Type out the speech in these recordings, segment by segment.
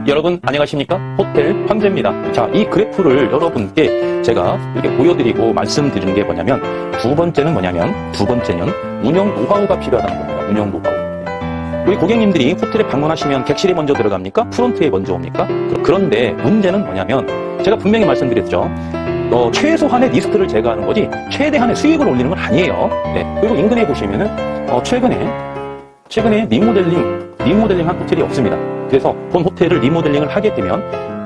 여러분 안녕하십니까? 호텔 황제입니다. 자, 이 그래프를 여러분께 제가 이렇게 보여드리고 말씀드리는 게 뭐냐면 두 번째는 운영 노하우가 필요하다는 겁니다. 운영 노하우. 우리 고객님들이 호텔에 방문하시면 객실에 먼저 들어갑니까? 프론트에 먼저 옵니까? 그런데 문제는 뭐냐면 제가 분명히 말씀드렸죠. 최소한의 리스크를 제거하는 거지 최대한의 수익을 올리는 건 아니에요. 네. 그리고 인근에 보시면은 최근에 리모델링 한 호텔이 없습니다. 그래서 본 호텔을 리모델링을 하게 되면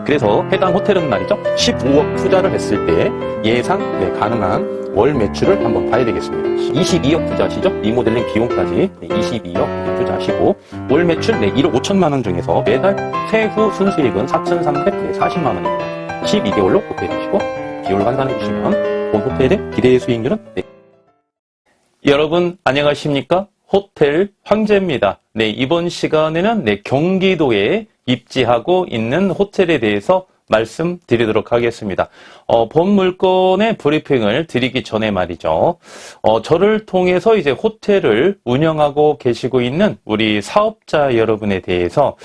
그래서 해당 호텔은 말이죠 15억 투자를 했을 때 예상 가능한 월 매출을 한번 봐야 되겠습니다. 22억 투자하시죠? 리모델링 비용까지 22억 투자하시고 월 매출 1억 5천만 원 중에서 매달 세후 순수익은 4,340만 원입니다. 12개월로 곱해 주시고 비율을 환산해 주시면 본 호텔의 기대 수익률은 여러분 안녕하십니까? 호텔 황제입니다. 네, 이번 시간에는 경기도에 입지하고 있는 호텔에 대해서 말씀드리도록 하겠습니다. 본 물건의 브리핑을 드리기 전에 말이죠. 저를 통해서 이제 호텔을 운영하고 계시고 있는 우리 사업자 여러분에 대해서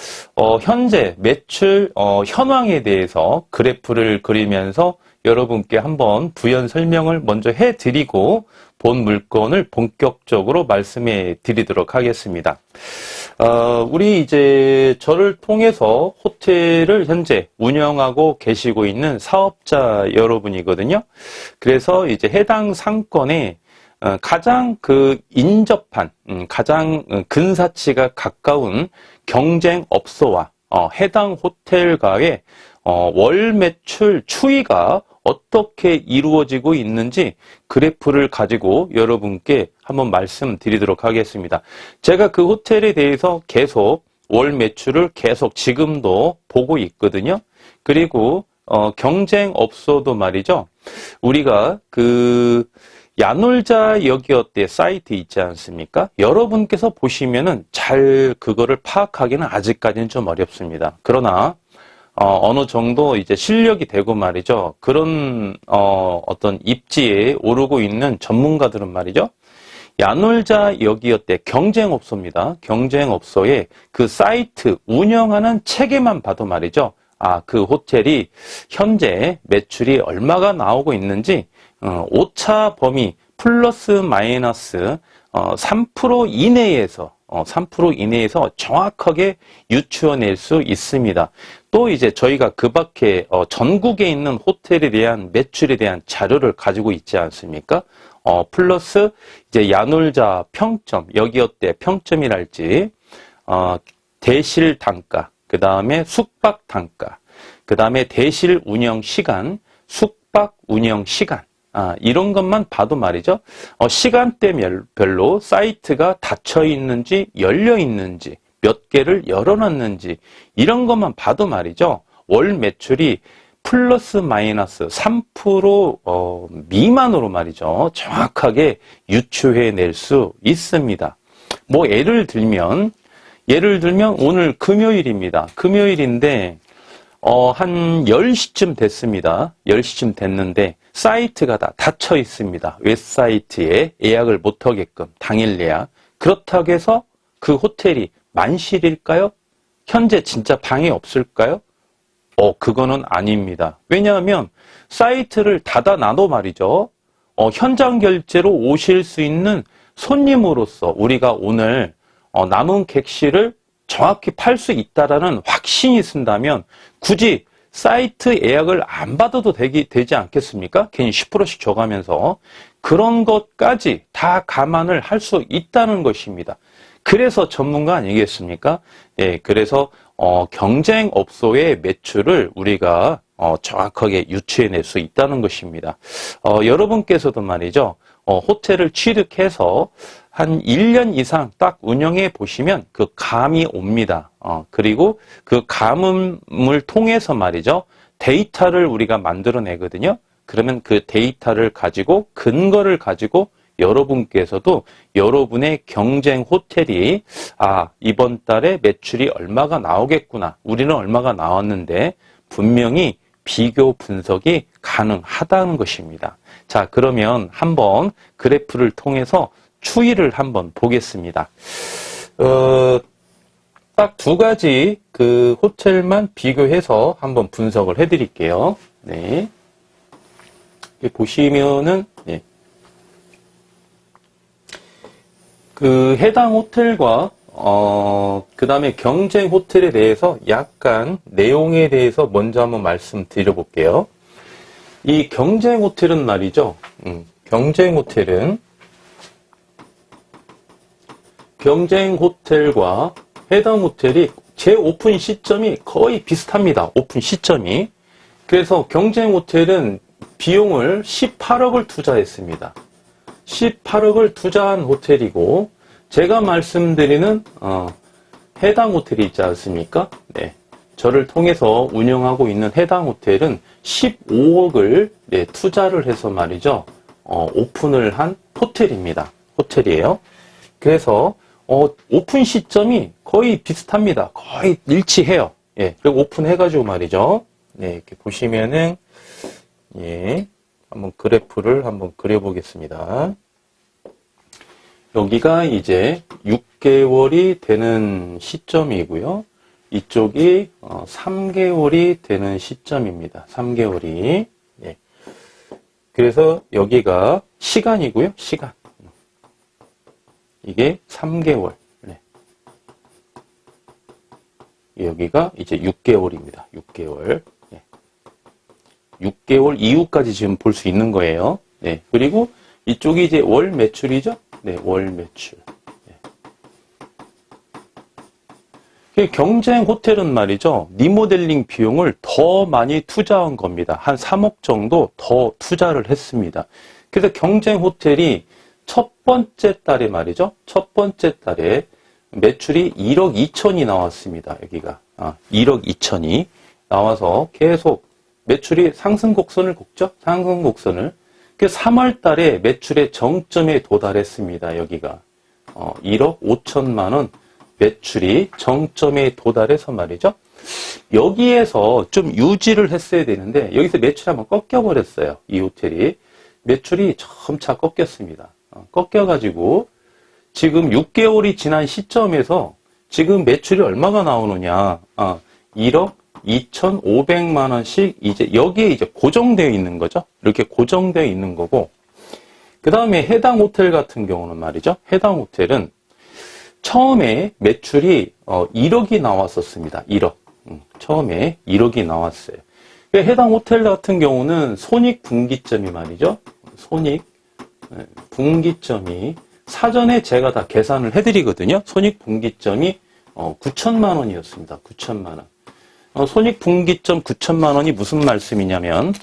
현재 매출 현황에 대해서 그래프를 그리면서 여러분께 한번 부연 설명을 먼저 해드리고 본 물건을 본격적으로 말씀해 드리도록 하겠습니다. 우리 이제 저를 통해서 호텔을 현재 운영하고 계시고 있는 사업자 여러분이거든요. 그래서 이제 해당 상권에 가장 인접한, 가장 근사치가 가까운 경쟁업소와 해당 호텔과의 월 매출 추이가 어떻게 이루어지고 있는지 그래프를 가지고 여러분께 한번 말씀드리도록 하겠습니다. 제가 그 호텔에 대해서 계속 월 매출을 계속 지금도 보고 있거든요. 그리고 경쟁업소도 말이죠. 우리가 야놀자역이었대 사이트 있지 않습니까? 여러분께서 보시면은 잘 그거를 파악하기는 아직까지는 좀 어렵습니다. 그러나 어느 정도 이제 실력이 되고 말이죠. 그런 어떤 입지에 오르고 있는 전문가들은 말이죠. 야놀자역이었대 경쟁업소입니다. 경쟁업소의 그 사이트 운영하는 체계만 봐도 말이죠. 그 호텔이 현재 매출이 얼마가 나오고 있는지 오차 범위 플러스 마이너스 3% 이내에서 정확하게 유추어낼 수 있습니다. 또 이제 저희가 그 밖에 전국에 있는 호텔에 대한 매출에 대한 자료를 가지고 있지 않습니까? 플러스 이제 야놀자 평점, 여기어때 평점이랄지 대실 단가, 그 다음에 숙박 단가, 그 다음에 대실 운영 시간, 숙박 운영 시간. 이런 것만 봐도 말이죠. 시간대별로 사이트가 닫혀 있는지 열려 있는지 몇 개를 열어놨는지 이런 것만 봐도 말이죠. 월 매출이 플러스 마이너스 3% 미만으로 말이죠. 정확하게 유추해낼 수 있습니다. 뭐 예를 들면 오늘 금요일입니다. 금요일인데 한 10시쯤 됐습니다. 10시쯤 됐는데 사이트가 다 닫혀 있습니다. 웹사이트에 예약을 못하게끔 당일 예약. 그렇다고 해서 그 호텔이 만실일까요? 현재 진짜 방이 없을까요? 그거는 아닙니다. 왜냐하면 사이트를 닫아놔도 말이죠. 현장 결제로 오실 수 있는 손님으로서 우리가 오늘 남은 객실을 정확히 팔 수 있다라는 확신이 있다면 굳이 사이트 예약을 안 받아도 되지 않겠습니까? 괜히 10%씩 줘가면서 그런 것까지 다 감안을 할 수 있다는 것입니다. 그래서 전문가 아니겠습니까? 예, 그래서 경쟁업소의 매출을 우리가 정확하게 유추해낼 수 있다는 것입니다. 여러분께서도 말이죠. 호텔을 취득해서 한 1년 이상 딱 운영해 보시면 그 감이 옵니다. 그리고 그 감을 통해서 말이죠. 데이터를 우리가 만들어내거든요. 그러면 그 데이터를 가지고 근거를 가지고 여러분께서도 여러분의 경쟁 호텔이 이번 달에 매출이 얼마가 나오겠구나. 우리는 얼마가 나왔는데 분명히 비교 분석이 가능하다는 것입니다. 자, 그러면 한번 그래프를 통해서 추이를 한번 보겠습니다. 딱 두 가지 그 호텔만 비교해서 한번 분석을 해드릴게요. 네. 보시면은, 네. 그 해당 호텔과, 그 다음에 경쟁 호텔에 대해서 약간 내용에 대해서 먼저 한번 말씀드려 볼게요. 이 경쟁 호텔은 말이죠. 경쟁 호텔과 해당 호텔이 재오픈 시점이 거의 비슷합니다. 오픈 시점이. 그래서 경쟁 호텔은 비용을 18억을 투자했습니다. 18억을 투자한 호텔이고, 제가 말씀드리는 해당 호텔이 있지 않습니까? 네. 저를 통해서 운영하고 있는 해당 호텔은 15억을 투자를 해서 말이죠. 오픈을 한 호텔입니다. 호텔이에요. 그래서 오픈 시점이 거의 비슷합니다. 거의 일치해요. 예. 그리고 오픈해가지고 말이죠. 네, 이렇게 보시면은, 예. 한번 그래프를 한번 그려보겠습니다. 여기가 이제 6개월이 되는 시점이고요. 이쪽이 3개월이 되는 시점입니다. 3개월이. 예. 그래서 여기가 시간이고요. 시간. 이게 3개월. 네. 여기가 이제 6개월입니다. 6개월. 네. 6개월 이후까지 지금 볼 수 있는 거예요. 네. 그리고 이쪽이 이제 월 매출이죠. 네, 월 매출. 네. 경쟁 호텔은 말이죠. 리모델링 비용을 더 많이 투자한 겁니다. 한 3억 정도 더 투자를 했습니다. 그래서 경쟁 호텔이 첫 번째 달에 말이죠. 첫 번째 달에 매출이 1억 2천이 나왔습니다. 여기가. 1억 2천이 나와서 계속 매출이 상승 곡선을 걷죠. 상승 곡선을. 그 3월 달에 매출의 정점에 도달했습니다. 여기가. 1억 5천만 원 매출이 정점에 도달해서 말이죠. 여기에서 좀 유지를 했어야 되는데 여기서 매출이 한번 꺾여버렸어요. 이 호텔이. 매출이 점차 꺾였습니다. 꺾여가지고 지금 6개월이 지난 시점에서 지금 매출이 얼마가 나오느냐. 1억 2,500만 원씩 이제 여기에 이제 고정되어 있는 거죠. 이렇게 고정되어 있는 거고. 그 다음에 해당 호텔 같은 경우는 말이죠. 해당 호텔은 처음에 매출이 1억이 나왔었습니다. 1억. 처음에 1억이 나왔어요. 해당 호텔 같은 경우는 손익분기점이 말이죠. 분기점이 사전에 제가 다 계산을 해드리거든요. 손익분기점이 9천만 원이었습니다. 9천만 원. 손익분기점 9천만 원이 무슨 말씀이냐면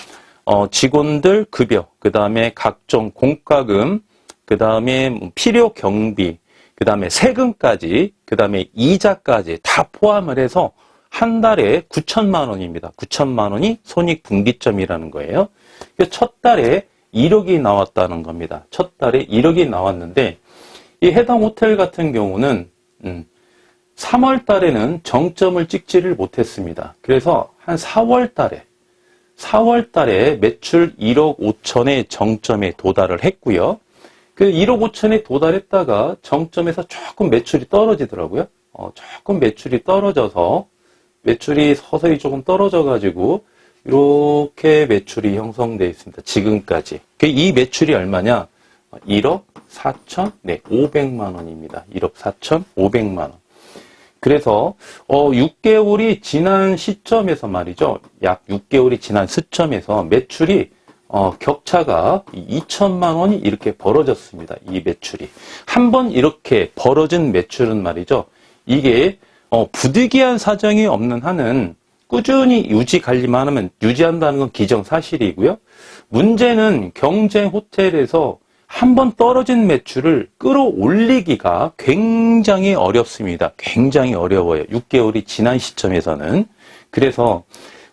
직원들 급여, 그 다음에 각종 공과금, 그 다음에 필요 경비, 그 다음에 세금까지, 그 다음에 이자까지 다 포함을 해서 한 달에 9천만 원입니다. 9천만 원이 손익분기점이라는 거예요. 첫 달에 1억이 나왔다는 겁니다. 첫 달에 1억이 나왔는데 이 해당 호텔 같은 경우는 3월 달에는 정점을 찍지를 못했습니다. 그래서 한 4월 달에 매출 1억 5천의 정점에 도달을 했고요. 그 1억 5천에 도달했다가 정점에서 조금 매출이 떨어지더라고요. 조금 매출이 떨어져서 매출이 서서히 조금 떨어져가지고 이렇게 매출이 형성되어 있습니다. 지금까지. 이 매출이 얼마냐? 1억 4천 5백만 원입니다. 1억 4천 5백만 원. 그래서 6개월이 지난 시점에서 말이죠. 약 6개월이 지난 시점에서 매출이 격차가 2천만 원이 이렇게 벌어졌습니다. 이 매출이. 한번 이렇게 벌어진 매출은 말이죠. 이게 부득이한 사정이 없는 한은 꾸준히 유지 관리만 하면 유지한다는 건 기정사실이고요. 문제는 경쟁 호텔에서 한번 떨어진 매출을 끌어올리기가 굉장히 어렵습니다. 굉장히 어려워요. 6개월이 지난 시점에서는. 그래서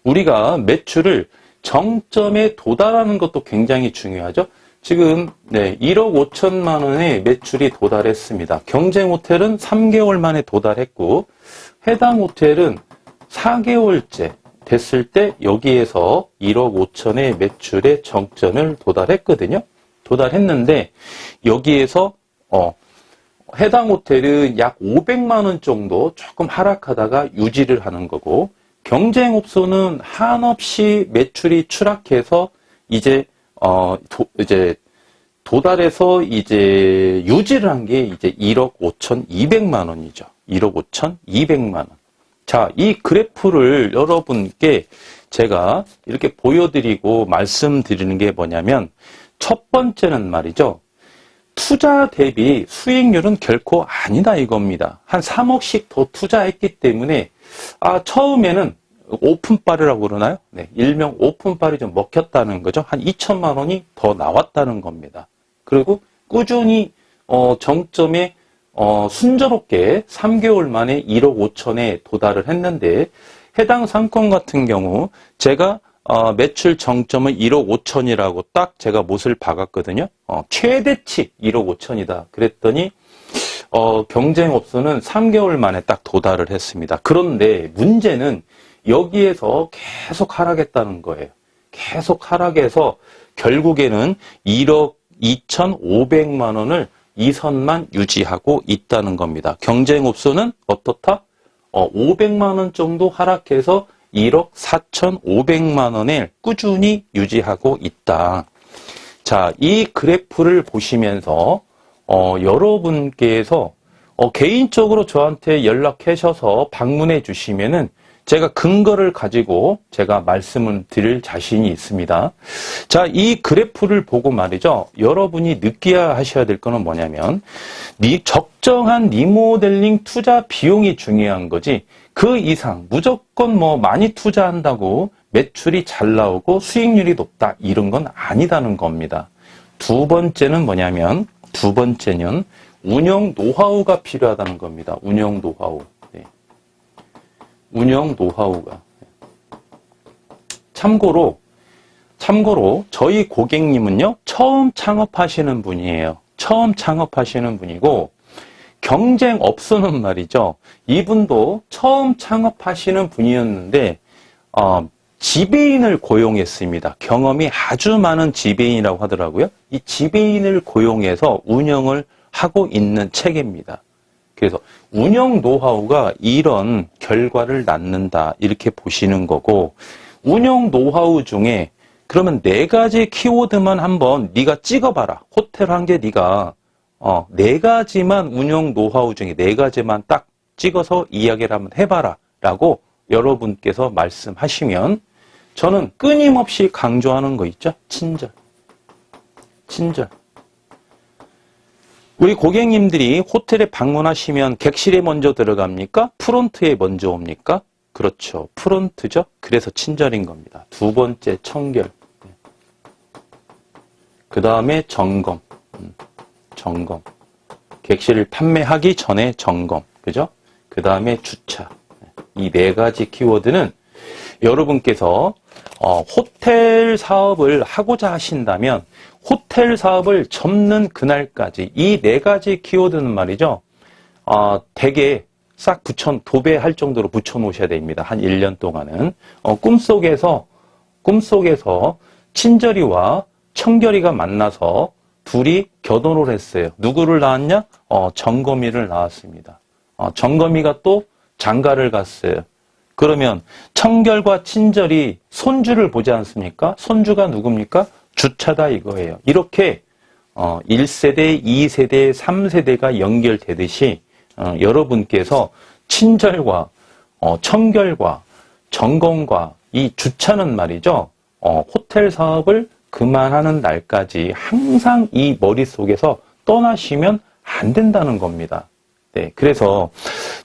우리가 매출을 정점에 도달하는 것도 굉장히 중요하죠. 지금 1억 5천만 원의 매출이 도달했습니다. 경쟁 호텔은 3개월 만에 도달했고 해당 호텔은 4개월째 됐을 때 여기에서 1억 5천의 매출의 정점을 도달했거든요. 도달했는데 여기에서 해당 호텔은 약 500만 원 정도 조금 하락하다가 유지를 하는 거고, 경쟁업소는 한없이 매출이 추락해서 이제 도달해서 이제 유지를 한 게 이제 1억 5,200만 원이죠. 1억 5,200만 원. 자, 이 그래프를 여러분께 제가 이렇게 보여드리고 말씀드리는 게 뭐냐면, 첫 번째는 말이죠. 투자 대비 수익률은 결코 아니다 이겁니다. 한 3억씩 더 투자했기 때문에 처음에는 오픈빨이라고 그러나요? 네, 일명 오픈빨이 좀 먹혔다는 거죠. 한 2천만 원이 더 나왔다는 겁니다. 그리고 꾸준히 정점에 순조롭게 3개월 만에 1억 5천에 도달을 했는데, 해당 상권 같은 경우 제가 매출 정점은 1억 5천이라고 딱 제가 못을 박았거든요. 최대치 1억 5천이다. 그랬더니 경쟁업소는 3개월 만에 딱 도달을 했습니다. 그런데 문제는 여기에서 계속 하락했다는 거예요. 계속 하락해서 결국에는 1억 2,500만 원을 이 선만 유지하고 있다는 겁니다. 경쟁업소는 어떻다? 500만 원 정도 하락해서 1억 4,500만 원을 꾸준히 유지하고 있다. 자, 이 그래프를 보시면서 여러분께서 개인적으로 저한테 연락하셔서 방문해 주시면은 제가 근거를 가지고 제가 말씀을 드릴 자신이 있습니다. 자, 이 그래프를 보고 말이죠. 여러분이 느껴야 하셔야 될 거는 뭐냐면, 적정한 리모델링 투자 비용이 중요한 거지, 그 이상 무조건 뭐 많이 투자한다고 매출이 잘 나오고 수익률이 높다, 이런 건 아니다는 겁니다. 두 번째는 뭐냐면, 운영 노하우가 필요하다는 겁니다. 운영 노하우. 운영 노하우가. 참고로 저희 고객님은요, 처음 창업하시는 분이에요. 처음 창업하시는 분이고, 경쟁업소는 말이죠. 이분도 처음 창업하시는 분이었는데, 지배인을 고용했습니다. 경험이 아주 많은 지배인이라고 하더라고요. 이 지배인을 고용해서 운영을 하고 있는 체계입니다. 그래서 운영 노하우가 이런 결과를 낳는다, 이렇게 보시는 거고, 운영 노하우 중에 그러면 4가지 키워드만 한번 네가 찍어봐라. 호텔 한 개 네가 4가지만 운영 노하우 중에 4가지만 딱 찍어서 이야기를 한번 해봐라 라고 여러분께서 말씀하시면, 저는 끊임없이 강조하는 거 있죠? 친절. 우리 고객님들이 호텔에 방문하시면 객실에 먼저 들어갑니까? 프론트에 먼저 옵니까? 그렇죠. 프론트죠. 그래서 친절인 겁니다. 두 번째, 청결. 그 다음에 점검. 객실을 판매하기 전에 점검. 그죠? 그 다음에 주차. 이 4가지 키워드는 여러분께서 호텔 사업을 하고자 하신다면, 호텔 사업을 접는 그날까지 이 4가지 키워드는 말이죠. 되게 싹 도배할 정도로 붙여놓으셔야 됩니다. 한 1년 동안은. 꿈속에서 친절이와 청결이가 만나서 둘이 결혼을 했어요. 누구를 낳았냐? 정검이를 낳았습니다. 정검이가 또 장가를 갔어요. 그러면 청결과 친절이 손주를 보지 않습니까? 손주가 누굽니까? 주차다 이거예요. 이렇게 1세대, 2세대, 3세대가 연결되듯이 여러분께서 친절과 청결과 점검과 이 주차는 말이죠. 호텔 사업을 그만하는 날까지 항상 이 머릿속에서 떠나시면 안 된다는 겁니다. 네, 그래서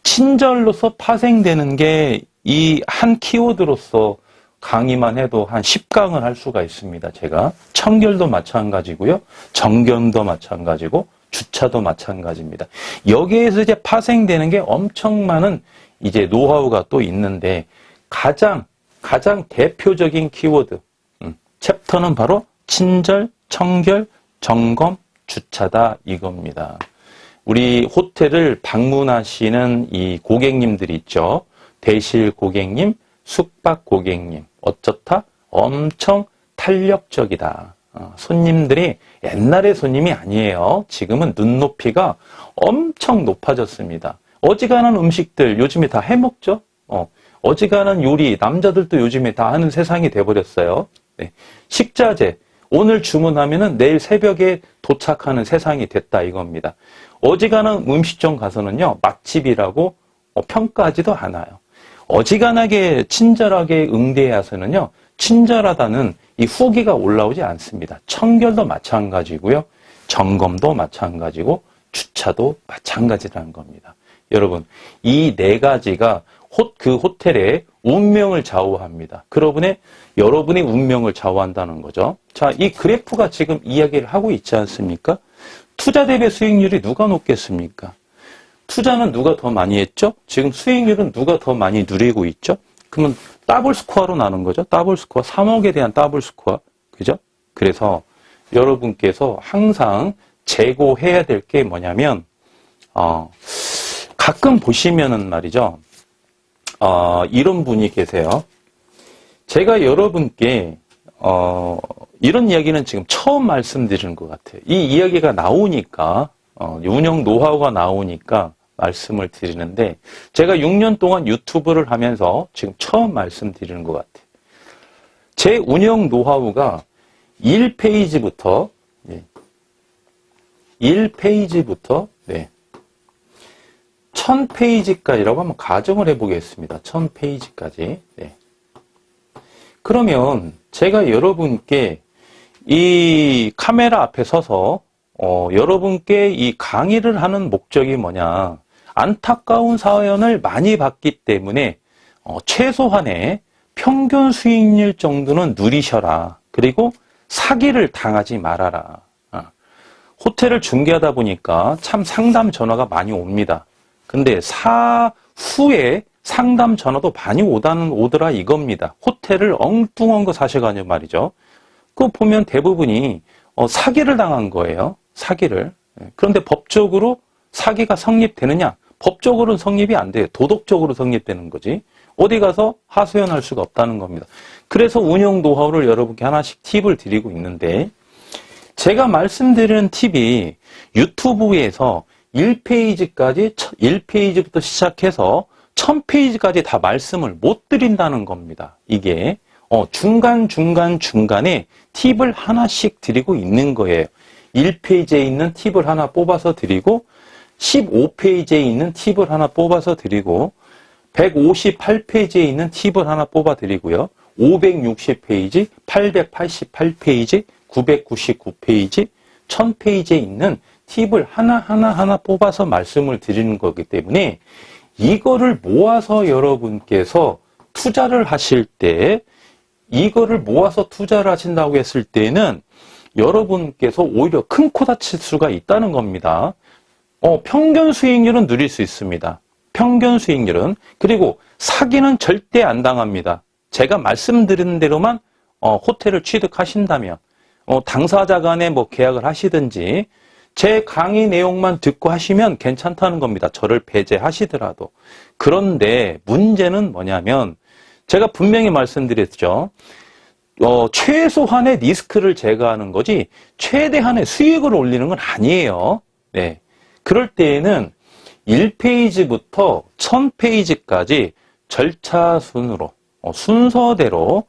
친절로서 파생되는 게 이 한 키워드로서 강의만 해도 한 10강을 할 수가 있습니다. 제가 청결도 마찬가지고요. 점검도 마찬가지고 주차도 마찬가지입니다. 여기에서 이제 파생되는 게 엄청 많은 이제 노하우가 또 있는데, 가장 대표적인 키워드 챕터는 바로 친절, 청결, 점검, 주차다 이겁니다. 우리 호텔을 방문하시는 이 고객님들이 있죠. 대실 고객님, 숙박 고객님. 어쩌다? 엄청 탄력적이다. 손님들이 옛날의 손님이 아니에요. 지금은 눈높이가 엄청 높아졌습니다. 어지간한 음식들 요즘에 다 해먹죠. 어지간한 요리 남자들도 요즘에 다 하는 세상이 돼버렸어요. 네. 식자재 오늘 주문하면은 내일 새벽에 도착하는 세상이 됐다 이겁니다. 어지간한 음식점 가서는요 맛집이라고 평가하지도 않아요. 어지간하게 친절하게 응대해서는요 친절하다는 이 후기가 올라오지 않습니다. 청결도 마찬가지고요. 점검도 마찬가지고 주차도 마찬가지라는 겁니다. 여러분 이 네 가지가 그 호텔의 운명을 좌우합니다. 여러분의 운명을 좌우한다는 거죠. 자, 이 그래프가 지금 이야기를 하고 있지 않습니까? 투자 대비 수익률이 누가 높겠습니까? 투자는 누가 더 많이 했죠? 지금 수익률은 누가 더 많이 누리고 있죠? 그러면 더블 스코어로 나눈 거죠. 더블 스코어, 3억에 대한 더블 스코어. 그죠? 그래서 여러분께서 항상 재고해야 될 게 뭐냐면, 가끔 보시면은 말이죠. 이런 분이 계세요. 제가 여러분께, 이런 이야기는 지금 처음 말씀드리는 것 같아요. 이 이야기가 나오니까, 운영 노하우가 나오니까 말씀을 드리는데, 제가 6년 동안 유튜브를 하면서 지금 처음 말씀드리는 것 같아요. 제 운영 노하우가 1페이지부터, 1000페이지까지라고 한번 가정을 해보겠습니다. 1000페이지까지. 네. 그러면 제가 여러분께 이 카메라 앞에 서서 여러분께 이 강의를 하는 목적이 뭐냐. 안타까운 사연을 많이 받기 때문에 최소한의 평균 수익률 정도는 누리셔라. 그리고 사기를 당하지 말아라. 호텔을 중개하다 보니까 참 상담 전화가 많이 옵니다. 근데 사후에 상담 전화도 많이 오더라 이겁니다. 호텔을 엉뚱한 거 사셔가지고 말이죠. 그거 보면 대부분이 사기를 당한 거예요. 사기를. 그런데 법적으로 사기가 성립되느냐? 법적으로는 성립이 안 돼요. 도덕적으로 성립되는 거지. 어디 가서 하소연할 수가 없다는 겁니다. 그래서 운영 노하우를 여러분께 하나씩 팁을 드리고 있는데 제가 말씀드리는 팁이 유튜브에서 1페이지부터 시작해서 1000페이지까지 다 말씀을 못 드린다는 겁니다. 이게 중간에 팁을 하나씩 드리고 있는 거예요. 1페이지에 있는 팁을 하나 뽑아서 드리고 15페이지에 있는 팁을 하나 뽑아서 드리고 158페이지에 있는 팁을 하나 뽑아 드리고요. 560페이지, 888페이지, 999페이지, 1000페이지에 있는 팁을 하나 뽑아서 말씀을 드리는 거기 때문에 이거를 모아서 여러분께서 투자를 하실 때 이거를 모아서 투자를 하신다고 했을 때는 여러분께서 오히려 큰 코 다칠 수가 있다는 겁니다. 평균 수익률은 누릴 수 있습니다. 평균 수익률은. 그리고 사기는 절대 안 당합니다. 제가 말씀드린 대로만 호텔을 취득하신다면 당사자 간에 계약을 하시든지 제 강의 내용만 듣고 하시면 괜찮다는 겁니다. 저를 배제하시더라도. 그런데 문제는 뭐냐면 제가 분명히 말씀드렸죠. 최소한의 리스크를 제거하는 거지 최대한의 수익을 올리는 건 아니에요. 네. 그럴 때에는 1페이지부터 1000페이지까지 절차순으로 순서대로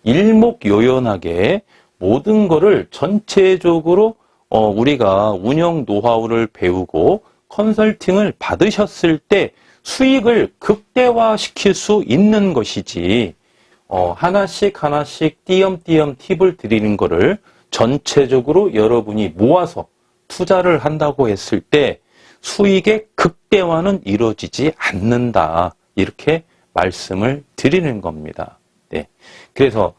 일목요연하게 모든 거를 전체적으로 우리가 운영 노하우를 배우고 컨설팅을 받으셨을 때 수익을 극대화시킬 수 있는 것이지 하나씩 띄엄띄엄 팁을 드리는 거를 전체적으로 여러분이 모아서 투자를 한다고 했을 때 수익의 극대화는 이루어지지 않는다. 이렇게 말씀을 드리는 겁니다. 네. 그래서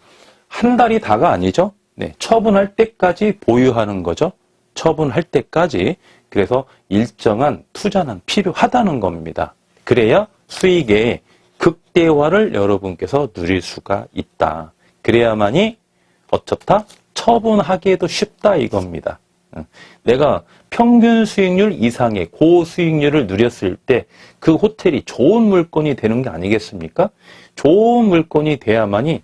한 달이 다가 아니죠. 네. 처분할 때까지 보유하는 거죠. 처분할 때까지. 그래서 일정한 투자는 필요하다는 겁니다. 그래야 수익의 극대화를 여러분께서 누릴 수가 있다. 그래야만이 어떻다? 처분하기에도 쉽다 이겁니다. 내가 평균 수익률 이상의 고수익률을 누렸을 때 그 호텔이 좋은 물건이 되는 게 아니겠습니까? 좋은 물건이 돼야만이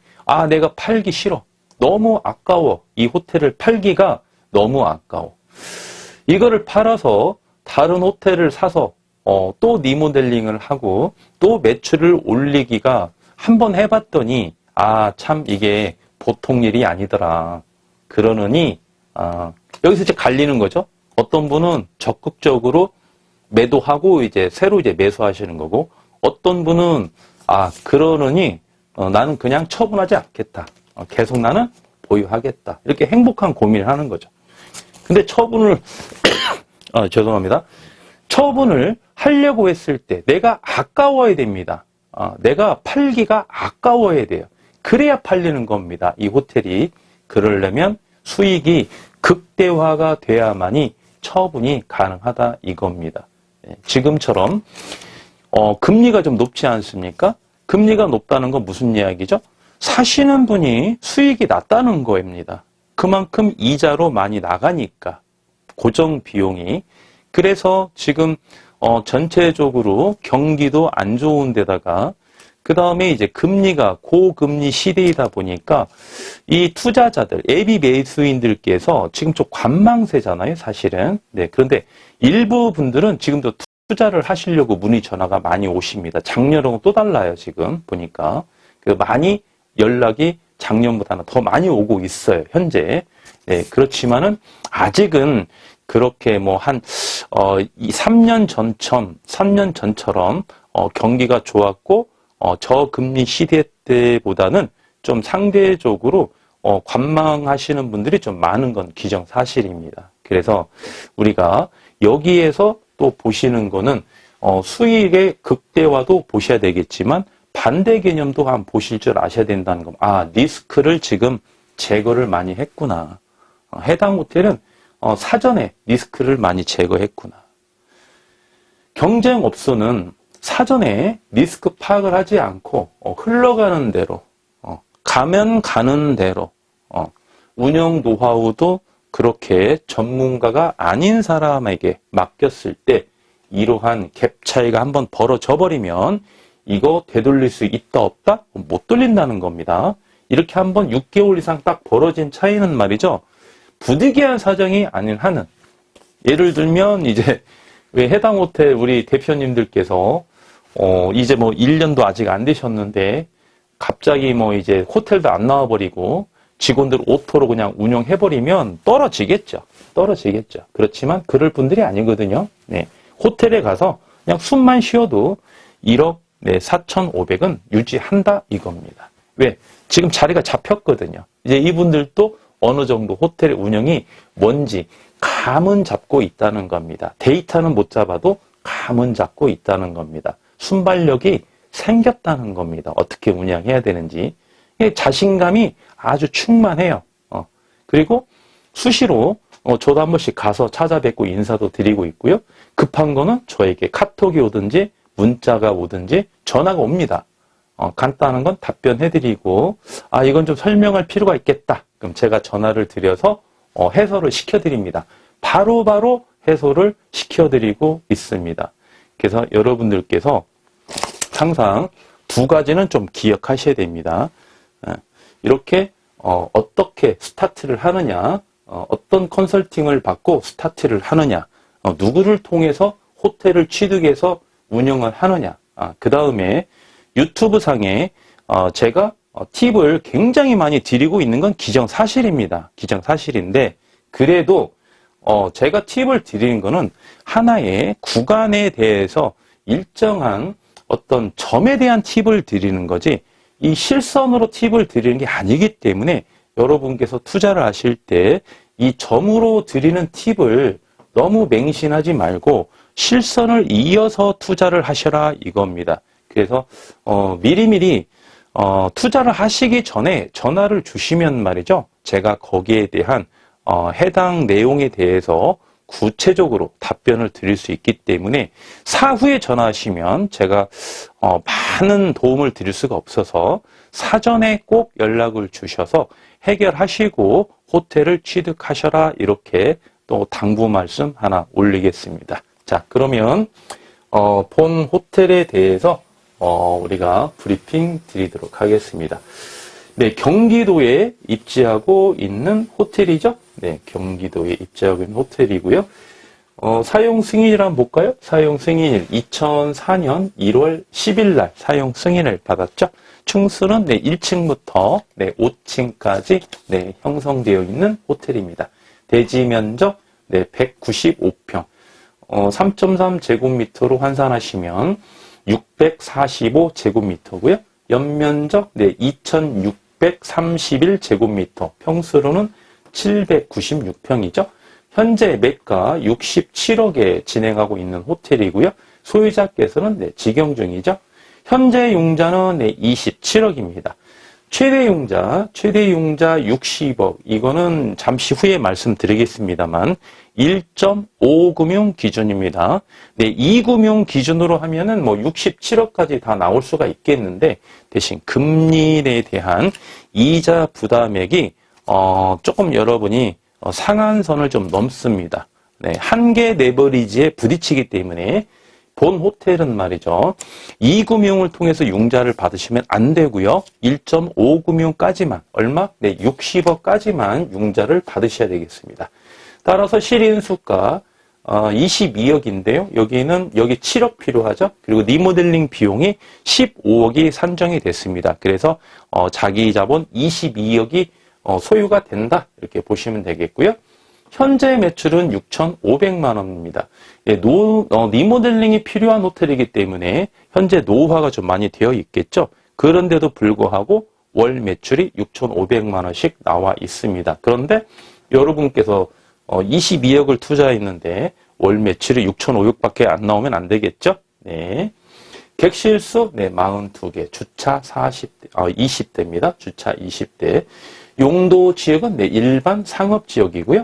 내가 팔기 싫어. 너무 아까워. 이 호텔을 팔기가 너무 아까워. 이거를 팔아서 다른 호텔을 사서 또 리모델링을 하고 또 매출을 올리기가 한번 해봤더니 참 이게 보통 일이 아니더라. 그러느니 여기서 이제 갈리는 거죠. 어떤 분은 적극적으로 매도하고 새로 매수하시는 거고, 어떤 분은 그러느니 나는 그냥 처분하지 않겠다. 계속 나는 보유하겠다. 이렇게 행복한 고민을 하는 거죠. 근데 처분을 죄송합니다. 처분을 하려고 했을 때 내가 아까워야 됩니다. 내가 팔기가 아까워야 돼요. 그래야 팔리는 겁니다. 이 호텔이. 그러려면 수익이 극대화가 돼야만이 처분이 가능하다 이겁니다. 지금처럼 금리가 좀 높지 않습니까? 금리가 높다는 건 무슨 이야기죠? 사시는 분이 수익이 낮다는 거입니다. 그만큼 이자로 많이 나가니까 고정 비용이. 그래서 지금 전체적으로 경기도 안 좋은 데다가 그 다음에 금리가 고금리 시대이다 보니까 이 투자자들, 예비 매수인들께서 지금 좀 관망세잖아요, 사실은. 네, 그런데 일부 분들은 지금도 투자를 하시려고 문의 전화가 많이 오십니다. 작년하고 또 달라요, 지금 보니까. 많이 연락이 작년보다는 더 많이 오고 있어요, 현재. 네, 그렇지만은 아직은 그렇게 한 3년 전처럼 경기가 좋았고 저금리 시대 때보다는 좀 상대적으로 관망하시는 분들이 좀 많은 건 기정사실입니다. 그래서 우리가 여기에서 또 보시는 거는 수익의 극대화도 보셔야 되겠지만 반대 개념도 한번 보실 줄 아셔야 된다는 거. 리스크를 지금 제거를 많이 했구나. 해당 호텔은 사전에 리스크를 많이 제거했구나. 경쟁업소는 사전에 리스크 파악을 하지 않고 흘러가는 대로 가면 가는 대로 운영 노하우도 그렇게 전문가가 아닌 사람에게 맡겼을 때 이러한 갭 차이가 한번 벌어져 버리면 이거 되돌릴 수 있다 없다? 못 돌린다는 겁니다. 이렇게 한번 6개월 이상 딱 벌어진 차이는 말이죠. 부득이한 사정이 아닌 한은, 예를 들면 왜 해당 호텔 우리 대표님들께서 1년도 아직 안 되셨는데 갑자기 호텔도 안 나와버리고 직원들 오토로 그냥 운영해버리면 떨어지겠죠. 그렇지만 그럴 분들이 아니거든요. 네. 호텔에 가서 그냥 숨만 쉬어도 1억 4,500은 유지한다 이겁니다. 왜? 지금 자리가 잡혔거든요. 이분들도 어느 정도 호텔 운영이 뭔지 감은 잡고 있다는 겁니다. 데이터는 못 잡아도 감은 잡고 있다는 겁니다. 순발력이 생겼다는 겁니다. 어떻게 운영해야 되는지. 자신감이 아주 충만해요. 그리고 수시로 저도 한 번씩 가서 찾아뵙고 인사도 드리고 있고요. 급한 거는 저에게 카톡이 오든지 문자가 오든지 전화가 옵니다. 간단한 건 답변해드리고 이건 좀 설명할 필요가 있겠다. 그럼 제가 전화를 드려서 해설을 시켜드립니다. 바로바로 해설을 시켜드리고 있습니다. 그래서 여러분들께서 항상 두 가지는 좀 기억하셔야 됩니다. 이렇게 어떻게 스타트를 하느냐, 어떤 컨설팅을 받고 스타트를 하느냐, 누구를 통해서 호텔을 취득해서 운영을 하느냐, 그 다음에 유튜브 상에 제가 팁을 굉장히 많이 드리고 있는 건 기정사실입니다. 기정사실인데 그래도 제가 팁을 드리는 거는 하나의 구간에 대해서 일정한 어떤 점에 대한 팁을 드리는 거지 이 실선으로 팁을 드리는 게 아니기 때문에 여러분께서 투자를 하실 때 이 점으로 드리는 팁을 너무 맹신하지 말고 실선을 이어서 투자를 하셔라 이겁니다. 그래서 미리미리 투자를 하시기 전에 전화를 주시면 말이죠. 제가 거기에 대한 해당 내용에 대해서 구체적으로 답변을 드릴 수 있기 때문에 사후에 전화하시면 제가 많은 도움을 드릴 수가 없어서 사전에 꼭 연락을 주셔서 해결하시고 호텔을 취득하셔라 이렇게 또 당부 말씀 하나 올리겠습니다. 자, 그러면 본 호텔에 대해서 우리가 브리핑 드리도록 하겠습니다. 네, 경기도에 입지하고 있는 호텔이죠. 네, 경기도에 입지하고 있는 호텔이고요. 사용 승인이라 한번 볼까요? 사용 승인일 2004년 1월 10일 날 사용 승인을 받았죠. 층수는 네, 1층부터 네, 5층까지 네, 형성되어 있는 호텔입니다. 대지 면적 네, 195평. 3.3제곱미터로 환산하시면 645제곱미터고요. 연면적 네, 2631제곱미터. 평수로는 796평이죠. 현재 매가 67억에 진행하고 있는 호텔이고요. 소유자께서는 네, 직영 중이죠. 현재 융자는 네, 27억입니다. 최대 융자 60억. 이거는 잠시 후에 말씀드리겠습니다만 1.5금융 기준입니다. 네, 2금융 기준으로 하면은 뭐 67억까지 다 나올 수가 있겠는데 대신 금리에 대한 이자 부담액이 조금 여러분이 상한선을 좀 넘습니다. 네, 한계 레버리지에 부딪히기 때문에 본 호텔은 말이죠. 2금융을 통해서 융자를 받으시면 안 되고요. 1.5금융까지만 얼마? 네, 60억까지만 융자를 받으셔야 되겠습니다. 따라서 실인수가 22억인데요. 여기 7억 필요하죠. 그리고 리모델링 비용이 15억이 산정이 됐습니다. 그래서 자기 자본 22억이 소유가 된다. 이렇게 보시면 되겠고요. 현재 매출은 6,500만 원입니다. 예, 리모델링이 필요한 호텔이기 때문에 현재 노후화가 좀 많이 되어 있겠죠. 그런데도 불구하고 월 매출이 6,500만 원씩 나와 있습니다. 그런데 여러분께서 22억을 투자했는데 월 매출이 6,500밖에 안 나오면 안 되겠죠. 네. 객실수 네, 42개, 주차 20대입니다. 주차 20대. 용도 지역은 네, 일반 상업 지역이고요.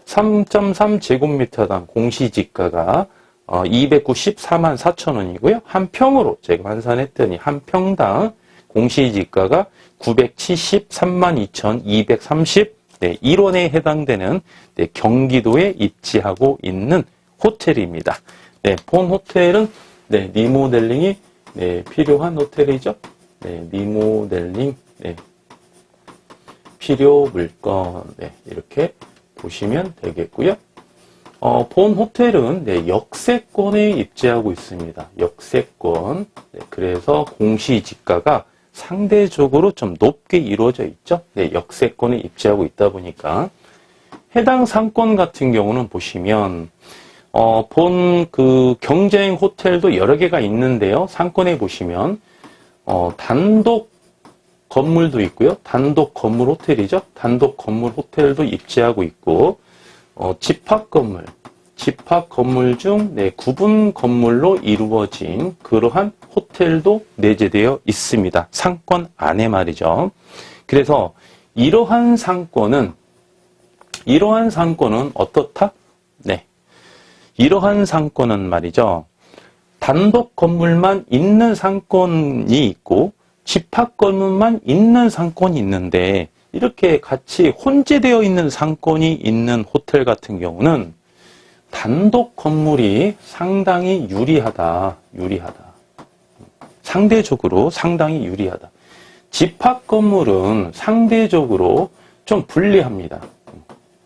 3.3제곱미터당 공시지가가 294만 4천 원이고요. 한 평으로 제가 환산했더니 한 평당 공시지가가 973만 2,230 네, 1원에 해당되는 네, 경기도에 입지하고 있는 호텔입니다. 네, 본 호텔은 네, 리모델링이 네, 필요한 호텔이죠. 네, 리모델링 네, 필요 물건 네, 이렇게 보시면 되겠고요. 본 호텔은 네, 역세권에 입지하고 있습니다. 역세권. 네, 그래서 공시지가가 상대적으로 좀 높게 이루어져 있죠. 네, 역세권에 입지하고 있다 보니까 해당 상권 같은 경우는 보시면 본 그 경쟁 호텔도 여러 개가 있는데요. 상권에 보시면 단독 건물도 있고요. 단독 건물 호텔이죠. 단독 건물 호텔도 입지하고 있고 집합 건물 중 네, 구분 건물로 이루어진 그러한 호텔도 내재되어 있습니다. 상권 안에 말이죠. 그래서 이러한 상권은 어떻다? 네. 이러한 상권은 말이죠. 단독 건물만 있는 상권이 있고 집합 건물만 있는 상권이 있는데 이렇게 같이 혼재되어 있는 상권이 있는 호텔 같은 경우는 단독 건물이 상당히 유리하다. 상대적으로 상당히 유리하다. 집합 건물은 상대적으로 좀 불리합니다.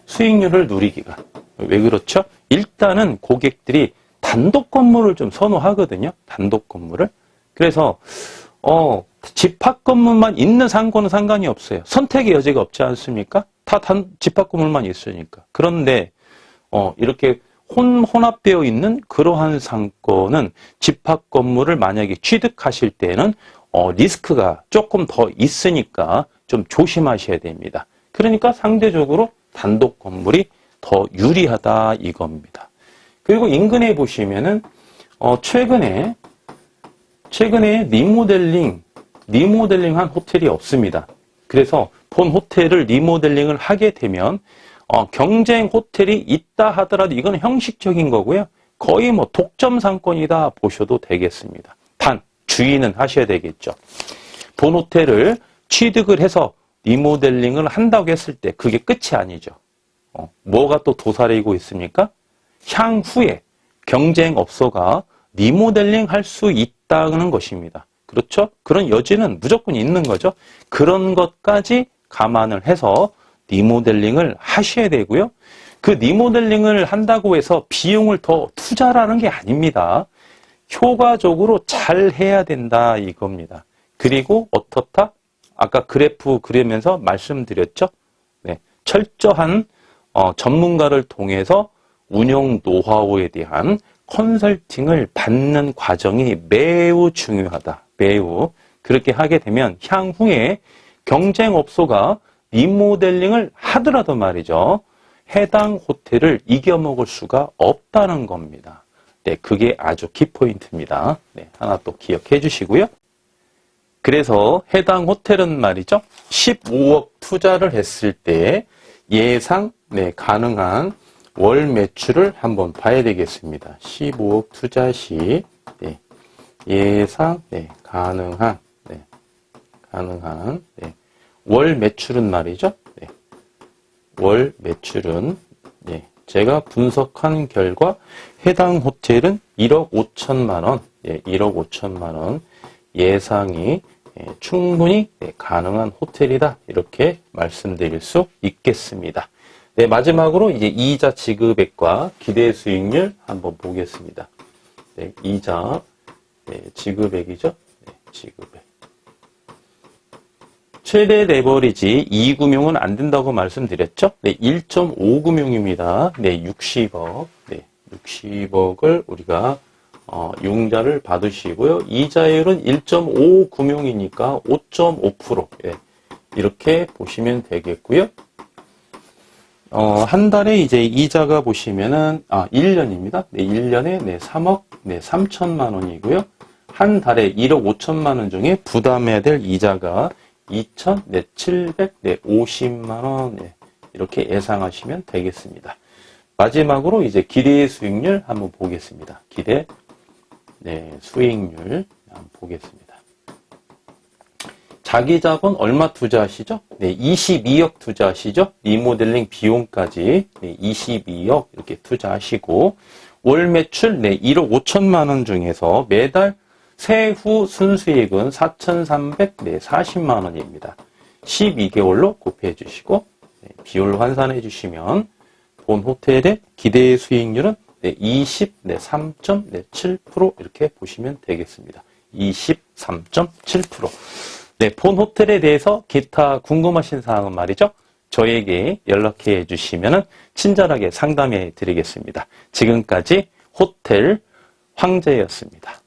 수익률을 누리기가. 왜 그렇죠? 일단은 고객들이 단독 건물을 좀 선호하거든요. 단독 건물을. 그래서 집합 건물만 있는 상권은 상관이 없어요. 선택의 여지가 없지 않습니까? 다 집합 건물만 있으니까. 그런데 이렇게 혼합되어 있는 그러한 상권은 집합 건물을 만약에 취득하실 때는 리스크가 조금 더 있으니까 좀 조심하셔야 됩니다. 그러니까 상대적으로 단독 건물이 더 유리하다 이겁니다. 그리고 인근에 보시면은 최근에 리모델링한 호텔이 없습니다. 그래서 본 호텔을 리모델링을 하게 되면 경쟁 호텔이 있다 하더라도 이건 형식적인 거고요. 거의 뭐 독점 상권이다 보셔도 되겠습니다. 단 주의는 하셔야 되겠죠. 본 호텔을 취득을 해서 리모델링을 한다고 했을 때 그게 끝이 아니죠. 뭐가 또 도사리고 있습니까? 향후에 경쟁업소가 리모델링 할 수 있다는 것입니다. 그렇죠? 그런 여지는 무조건 있는 거죠. 그런 것까지 감안을 해서 리모델링을 하셔야 되고요. 그 리모델링을 한다고 해서 비용을 더 투자라는 게 아닙니다. 효과적으로 잘 해야 된다 이겁니다. 그리고 어떻다? 아까 그래프 그리면서 말씀드렸죠. 네, 철저한 전문가를 통해서 운영 노하우에 대한 컨설팅을 받는 과정이 매우 중요하다. 매우. 그렇게 하게 되면 향후에 경쟁업소가 리모델링을 하더라도 말이죠. 해당 호텔을 이겨먹을 수가 없다는 겁니다. 네, 그게 아주 키포인트입니다. 네, 하나 또 기억해 주시고요. 그래서 해당 호텔은 말이죠. 15억 투자를 했을 때 예상 가능한 월 매출을 한번 봐야 되겠습니다. 15억 투자 시 예상 가능한 월 매출은 말이죠. 월 매출은 제가 분석한 결과 해당 호텔은 1억 5천만 원, 1억 5천만 원 예상이 충분히 가능한 호텔이다. 이렇게 말씀드릴 수 있겠습니다. 네, 마지막으로 이제 이자 지급액과 기대 수익률 한번 보겠습니다. 네, 이자 지급액이죠. 네, 지급액. 최대 레버리지 2금융은 안 된다고 말씀드렸죠. 네, 1.5금융입니다. 네, 60억. 네, 60억을 우리가 융자를 받으시고요. 이자율은 1.5금융이니까 5.5%. 예, 이렇게 보시면 되겠고요. 한 달에 이제 이자가 보시면은 1년입니다. 네, 1년에 3억 3천만 원이고요. 한 달에 1억 5천만 원 중에 부담해야 될 이자가 2,750만 원 이렇게 예상하시면 되겠습니다. 마지막으로 이제 기대 수익률 한번 보겠습니다. 기대 수익률 한번 보겠습니다. 자기 자본 얼마 투자하시죠? 22억 투자하시죠? 리모델링 비용까지 22억 이렇게 투자하시고 월 매출 1억 5천만 원 중에서 매달 세후 순수익은 4,340만 원입니다. 12개월로 곱해 주시고 비율로 환산해 주시면 본 호텔의 기대 수익률은 23.7% 이렇게 보시면 되겠습니다. 23.7%. 네, 본 호텔에 대해서 기타 궁금하신 사항은 말이죠. 저에게 연락해 주시면 친절하게 상담해 드리겠습니다. 지금까지 호텔 황제였습니다.